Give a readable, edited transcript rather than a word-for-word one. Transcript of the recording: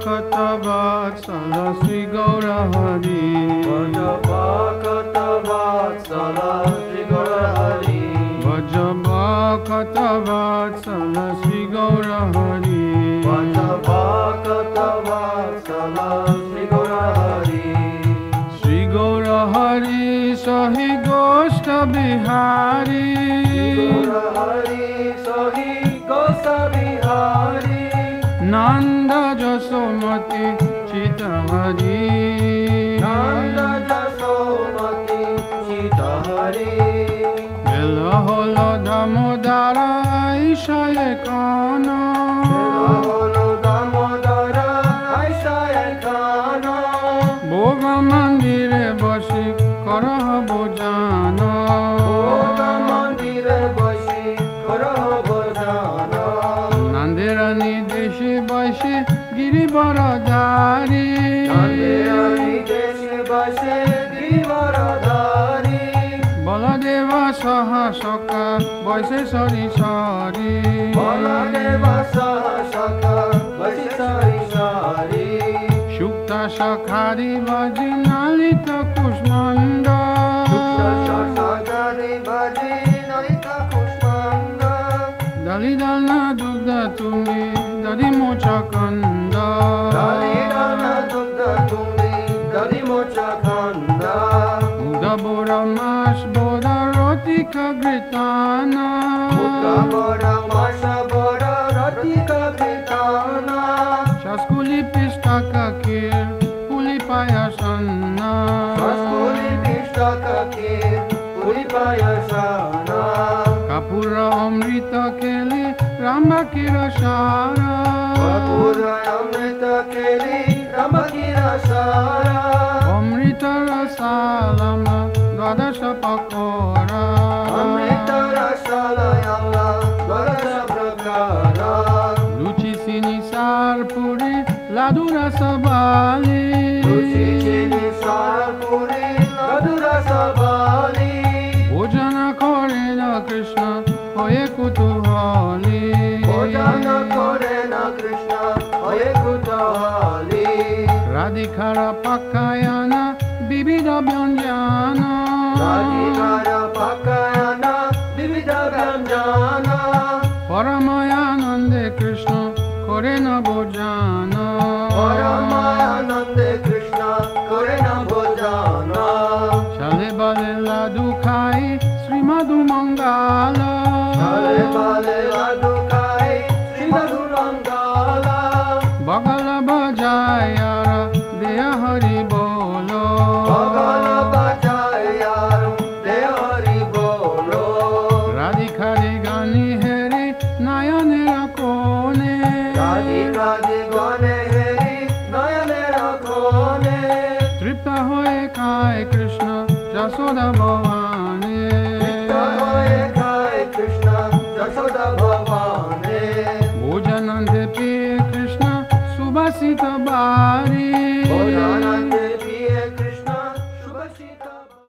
ভজভক্তবৎসল শ্রী গৌর হরি ভজভক্তবৎসল শ্রী গৌর হরি ভজভক্তবৎসল শ্রী গৌর হরি ভজভক্তবৎসল শ্রী গৌর হরি শ্রী গৌর হরি সহি গোষ্ঠ বিহারী গৌর হরি সহি গোষ্ঠ বিহারী নন্দ যশোমতি চিত হরি নন্দ যশোমতি চিত হরি বেল হল দামোদর ঈশায় কান দামোদর ঈশায় কান ভোগ মন্দিরে বসি করহ বোজান মন্দিরে বসি করব জান নন্দেরানী দেশে বসে গিরিবর দারি দেশে বসে গিরিবরধারী বলদেব সহ সকা বসে সরি সরি বলদেব সহ সখা বসে সরি সরি সুক্ত সখারি বাজি নালিত কুষ্মান্ড সখারি বাজি নলিত কুষ্মান্ড দলি দানা দুগ্ধ তুমি দলি মোচকন্দ দালিদানা দুগ্ধ তুমি দলি মোচখন্দ মুগ্ধ বোর মাস বোর রতিক ঘৃতান বড় মাস বড় রতিক ঘৃতান শাসকুলি পিষ্টক ক্ষীর পুলি পায়াসন্ন রসকুলি পিষ্টক ক্ষীর পুরি পায়সান কাপুর অমৃত খেলি রামবাকির সার কপুর অমৃত খেলি রামকির সারা অমৃত রসালম দ্বাদশ পকর অমৃত রসালয় বরস প্রকার লুচি চিনি সার পুরি লাডু রস বালি রুচি চিনি সার পুরি লডু রস বালি ভোজন করে না কৃষ্ণ হয়ে কুতুহলী ভোজন করে না কৃষ্ণ হয়ে কুতূহলী রাধিকার পাকায়ন বিবিধ ব্যঞ্জন রাধিকার পাকায়ন বিবিধ ব্যঞ্জন পরময়ানন্দে কৃষ্ণ করে নবজান পরমানন্দে কৃষ্ণ করে না ভোজন চলে বলে লাডু খাই শ্রীমধু মঙ্গল চলে বলে লাডু খাই শ্রীমধু মঙ্গল বগল বজায় আর দেয় হরি বল বগল বাজায় আর দেয় হরি বল রাধিকারি গানি হেরি নয়নের কোণে রাধিকাদি গণে হেরি নয়নের কোণে তৃপ্ত হয়ে খায় কৃষ্ণ যশোদা ভবানে হয়ে খায় কৃষ্ণ যশোদা ভবানে ভোজনন্দে পেয়ে কৃষ্ণ সুবাসিত বাই